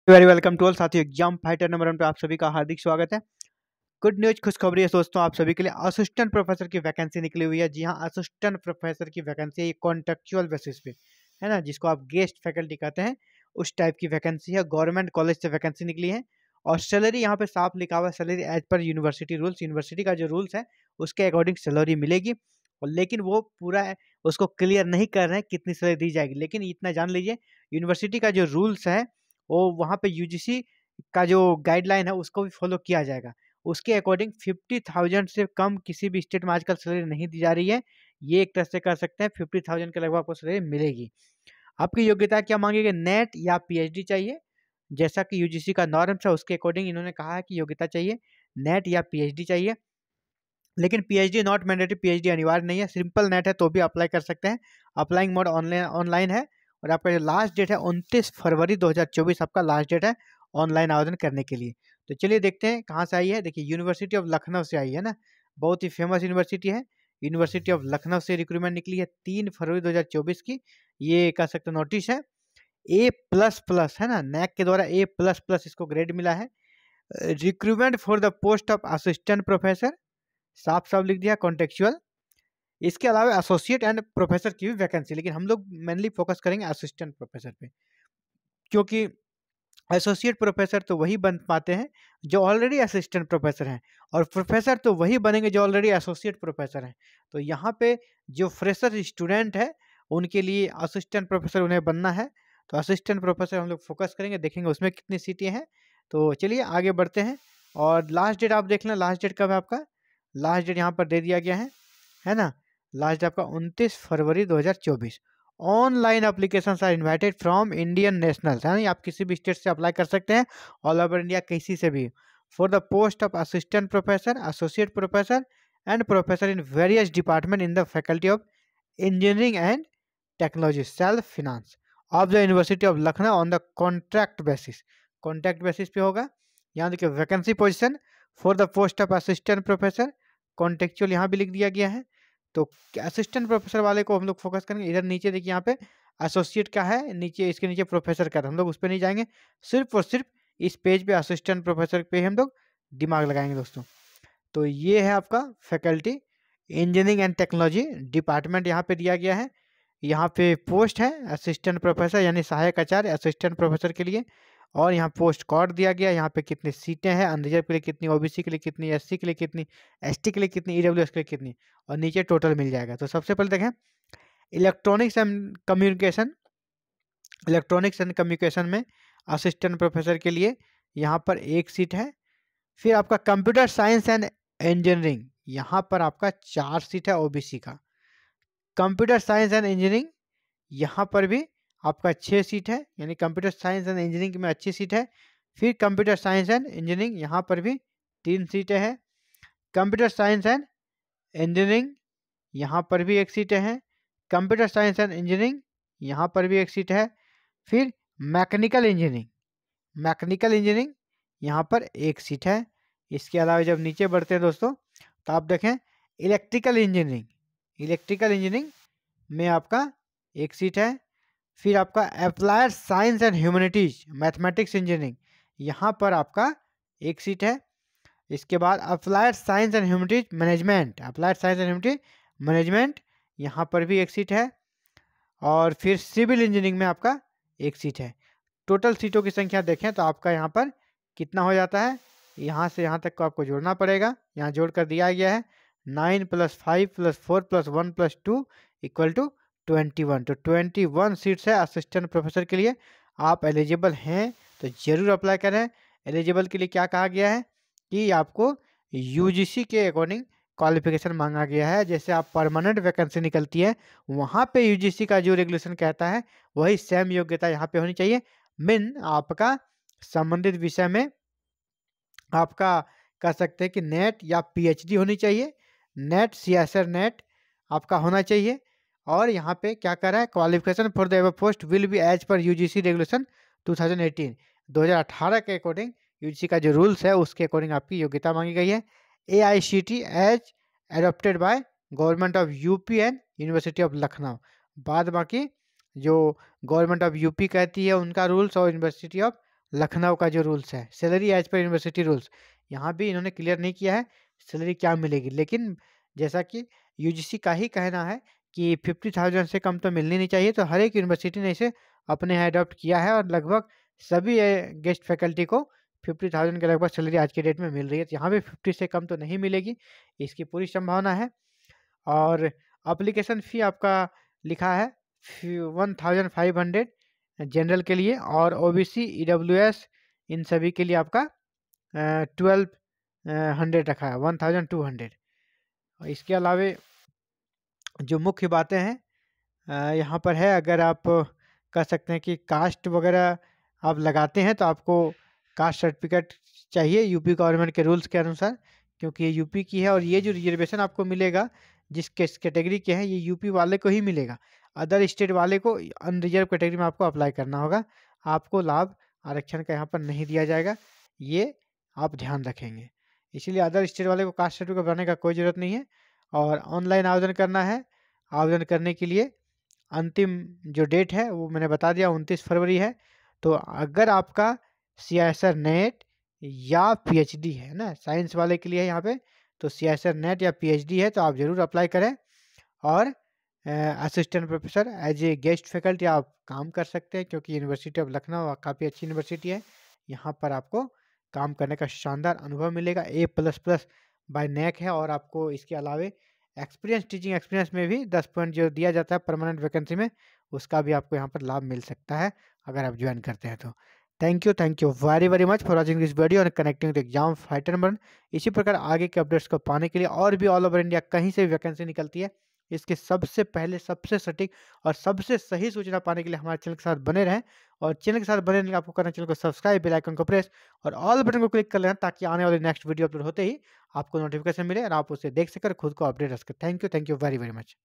Very welcome to all साथियों। Exam fighter number 1 पे आप सभी का हार्दिक स्वागत है। गुड न्यूज, खुशखबरी है दोस्तों आप सभी के लिए। असिस्टेंट प्रोफेसर की वैकेंसी निकली हुई है। जी हाँ, असिस्टेंट प्रोफेसर की वैकेंसी है, ये कॉन्ट्रेक्चुअल बेसिस पे है ना, जिसको आप गेस्ट फैकल्टी कहते हैं, उस टाइप की वैकेंसी है। गवर्नमेंट कॉलेज से वैकेंसी निकली है और सैलरी यहाँ पे साफ लिखा हुआ है, salary as per university rules. University का जो रूल्स है उसके अकॉर्डिंग सैलरी मिलेगी। और लेकिन वो पूरा उसको क्लियर नहीं कर रहे हैं कितनी सैलरी दी जाएगी। लेकिन इतना जान लीजिए, यूनिवर्सिटी का जो रूल्स है वो वहाँ पे यूजीसी का जो गाइडलाइन है उसको भी फॉलो किया जाएगा। उसके अकॉर्डिंग 50,000 से कम किसी भी स्टेट में आजकल सैलरी नहीं दी जा रही है। ये एक तरह से कह सकते हैं 50,000 के लगभग आपको सैलरी मिलेगी। आपकी योग्यता क्या मांगेगी? नेट या पीएचडी चाहिए। जैसा कि यूजीसी का नॉर्म्स है उसके अकॉर्डिंग इन्होंने कहा है कि योग्यता चाहिए नेट या पीएचडी चाहिए। लेकिन पीएचडी नॉट मैंडेटरी, पीएचडी अनिवार्य नहीं है। सिंपल नेट है तो भी अप्लाई कर सकते हैं। अप्लाइंग मोड ऑनलाइन है और आपका जो लास्ट डेट है 29 फरवरी 2024 आपका लास्ट डेट है ऑनलाइन आवेदन करने के लिए। तो चलिए देखते हैं कहाँ से आई है। देखिए, यूनिवर्सिटी ऑफ लखनऊ से आई है ना, बहुत ही फेमस यूनिवर्सिटी है। यूनिवर्सिटी ऑफ लखनऊ से रिक्रूटमेंट निकली है 3 फरवरी 2024 की। ये कह सकते नोटिस है। ए प्लस प्लस है ना, नैक के द्वारा ए प्लस प्लस इसको ग्रेड मिला है। Recruitment for the post of assistant professor, साफ साफ लिख दिया कॉन्टेक्चुअल। इसके अलावा एसोसिएट एंड प्रोफेसर की भी वैकेंसी, लेकिन हम लोग मेनली फोकस करेंगे असिस्टेंट प्रोफेसर पे, क्योंकि एसोसिएट प्रोफेसर तो वही बन पाते हैं जो ऑलरेडी असिस्टेंट प्रोफेसर हैं, और प्रोफेसर तो वही बनेंगे जो ऑलरेडी एसोसिएट प्रोफेसर हैं। तो यहाँ पे जो फ्रेशर स्टूडेंट है उनके लिए असिस्टेंट प्रोफेसर उन्हें बनना है। तो असिस्टेंट प्रोफेसर हम लोग फोकस करेंगे, देखेंगे उसमें कितनी सीटें हैं। तो चलिए आगे बढ़ते हैं। और लास्ट डेट आप देख लें, लास्ट डेट कब है आपका? लास्ट डेट यहाँ पर दे दिया गया है ना। लास्ट डेट आपका 29 फरवरी 2024। Online application are invited from Indian nationals, यानी आप किसी भी स्टेट से अप्लाई कर सकते हैं, ऑल ओवर इंडिया किसी से भी, for the post of assistant professor, associate professor and professor in various department in the faculty of engineering and technology, self finance of the university of Lucknow on the contract basis. Contract basis पे होगा। यहाँ देखिए vacancy position for the post of assistant professor, contractual यहाँ भी लिख दिया गया है। तो असिस्टेंट प्रोफेसर वाले को हम लोग फोकस करेंगे। इधर नीचे देखिए यहाँ पे एसोसिएट का है, नीचे इसके नीचे प्रोफेसर का है, हम लोग उस पर नहीं जाएंगे। सिर्फ और सिर्फ इस पेज पे असिस्टेंट प्रोफेसर पे हम लोग दिमाग लगाएंगे दोस्तों। तो ये है आपका faculty engineering and technology department, यहाँ पे दिया गया है। यहाँ पे पोस्ट है असिस्टेंट प्रोफेसर यानी सहायक आचार्य असिस्टेंट प्रोफेसर के लिए। और यहाँ पोस्ट कोड दिया गया, यहाँ पे कितनी सीटें हैं, अनरिजर्व के लिए कितनी, ओबीसी के लिए कितनी, एससी के लिए कितनी, एसटी के लिए कितनी, ईडब्ल्यूएस के लिए कितनी, और नीचे टोटल मिल जाएगा। तो सबसे पहले देखें electronics and communication. Electronics and communication में असिस्टेंट प्रोफेसर के लिए यहाँ पर एक सीट है। फिर आपका कंप्यूटर साइंस एंड इंजीनियरिंग, यहाँ पर आपका 4 सीट है ओबीसी का। कंप्यूटर साइंस एंड इंजीनियरिंग यहाँ पर भी आपका 6 सीट है, यानी कंप्यूटर साइंस एंड इंजीनियरिंग में अच्छी सीट है। फिर कंप्यूटर साइंस एंड इंजीनियरिंग यहाँ पर भी 3 सीटें हैं। कंप्यूटर साइंस एंड इंजीनियरिंग यहाँ पर भी एक सीट है। कंप्यूटर साइंस एंड इंजीनियरिंग यहाँ पर भी एक सीट है। फिर मैकेनिकल इंजीनियरिंग, मैकेनिकल इंजीनियरिंग यहाँ पर एक सीट है। इसके अलावा जब नीचे बढ़ते हैं दोस्तों तो आप देखें इलेक्ट्रिकल इंजीनियरिंग, इलेक्ट्रिकल इंजीनियरिंग में आपका एक सीट है। फिर आपका applied science and humanities mathematics engineering, यहाँ पर आपका एक सीट है। इसके बाद applied science and humanities management, applied science and humanities management यहाँ पर भी एक सीट है। और फिर सिविल इंजीनियरिंग में आपका एक सीट है। टोटल सीटों की संख्या देखें तो आपका यहाँ पर कितना हो जाता है, यहाँ से यहाँ तक को आपको जोड़ना पड़ेगा। यहाँ जोड़ कर दिया गया है 9 + 5 + 4 + 1 + 2 = 21। तो 21 सीट्स है असिस्टेंट प्रोफेसर के लिए। आप एलिजिबल हैं तो ज़रूर अप्लाई करें। एलिजिबल के लिए क्या कहा गया है कि आपको यूजीसी के अकॉर्डिंग क्वालिफिकेशन मांगा गया है। जैसे आप परमानेंट वैकेंसी निकलती है वहाँ पे यूजीसी का जो रेगुलेशन कहता है वही सेम योग्यता यहाँ पे होनी चाहिए। मीन आपका संबंधित विषय में आपका कह सकते हैं कि नेट या पीएचडी होनी चाहिए। नेट सीएसआर नेट आपका होना चाहिए। और यहाँ पे क्या कर रहा है, qualification for the above post will be as per UGC regulation 2018 के अकॉर्डिंग, यूजीसी का जो रूल्स है उसके अकॉर्डिंग आपकी योग्यता मांगी गई है। AICTE as adopted by government of UP and university of Lucknow. बाद बाकी जो गवर्नमेंट ऑफ यूपी कहती है उनका रूल्स और यूनिवर्सिटी ऑफ लखनऊ का जो रूल्स है, salary as per university rules, यहाँ भी इन्होंने क्लियर नहीं किया है सैलरी क्या मिलेगी। लेकिन जैसा कि यूजीसी का ही कहना है कि 50,000 से कम तो मिलनी नहीं चाहिए, तो हर एक यूनिवर्सिटी ने इसे अपने यहाँ अडॉप्ट किया है और लगभग सभी गेस्ट फैकल्टी को 50,000 के लगभग सैलरी आज के डेट में मिल रही है। तो यहाँ भी 50 से कम तो नहीं मिलेगी, इसकी पूरी संभावना है। और एप्लीकेशन फ़ी आपका लिखा है 1500 जनरल के लिए, और ओबीसी ईडब्ल्यूएस इन सभी के लिए आपका 1200 रखा है, 1200। और इसके अलावे जो मुख्य बातें हैं यहाँ पर है, अगर आप कह सकते हैं कि कास्ट वगैरह आप लगाते हैं तो आपको कास्ट सर्टिफिकेट चाहिए यूपी गवर्नमेंट के रूल्स के अनुसार, क्योंकि ये यूपी की है। और ये जो रिजर्वेशन आपको मिलेगा जिस कैटेगरी के हैं, ये यूपी वाले को ही मिलेगा, अदर स्टेट वाले को अनरिजर्व कैटेगरी में आपको अप्लाई करना होगा। आपको लाभ आरक्षण का यहाँ पर नहीं दिया जाएगा, ये आप ध्यान रखेंगे। इसीलिए अदर स्टेट वाले को कास्ट सर्टिफिकेट बनाने का कोई ज़रूरत नहीं है। और ऑनलाइन आवेदन करना है। आवेदन करने के लिए अंतिम जो डेट है वो मैंने बता दिया, 29 फरवरी है। तो अगर आपका CSR नेट या PhD है ना, साइंस वाले के लिए है यहाँ पे, तो CSR नेट या PhD है तो आप ज़रूर अप्लाई करें। और assistant professor as a guest faculty आप काम कर सकते हैं, क्योंकि यूनिवर्सिटी ऑफ लखनऊ काफ़ी अच्छी यूनिवर्सिटी है। यहाँ पर आपको काम करने का शानदार अनुभव मिलेगा, A++ बाय NAC है। और आपको इसके अलावे एक्सपीरियंस, टीचिंग एक्सपीरियंस में भी 10 पॉइंट जो दिया जाता है परमानेंट वैकेंसी में, उसका भी आपको यहाँ पर लाभ मिल सकता है अगर आप ज्वाइन करते हैं तो। Thank you very very much for watching this video और connecting with exam fighter burn. इसी प्रकार आगे के अपडेट्स को पाने के लिए, और भी ऑल ओवर इंडिया कहीं से भी वैकेंसी निकलती है, इसके सबसे पहले, सबसे सटीक और सबसे सही सूचना पाने के लिए हमारे चैनल के साथ बने रहें। और चैनल के साथ बने रहने के लिए आपको करना, चैनल को सब्सक्राइब, बेल आइकन को प्रेस और ऑल बटन को क्लिक कर लेना, ताकि आने वाले नेक्स्ट वीडियो अपलोड होते ही आपको नोटिफिकेशन मिले और आप उसे देख सकर खुद को अपडेट रख सकें। Thank you very very much.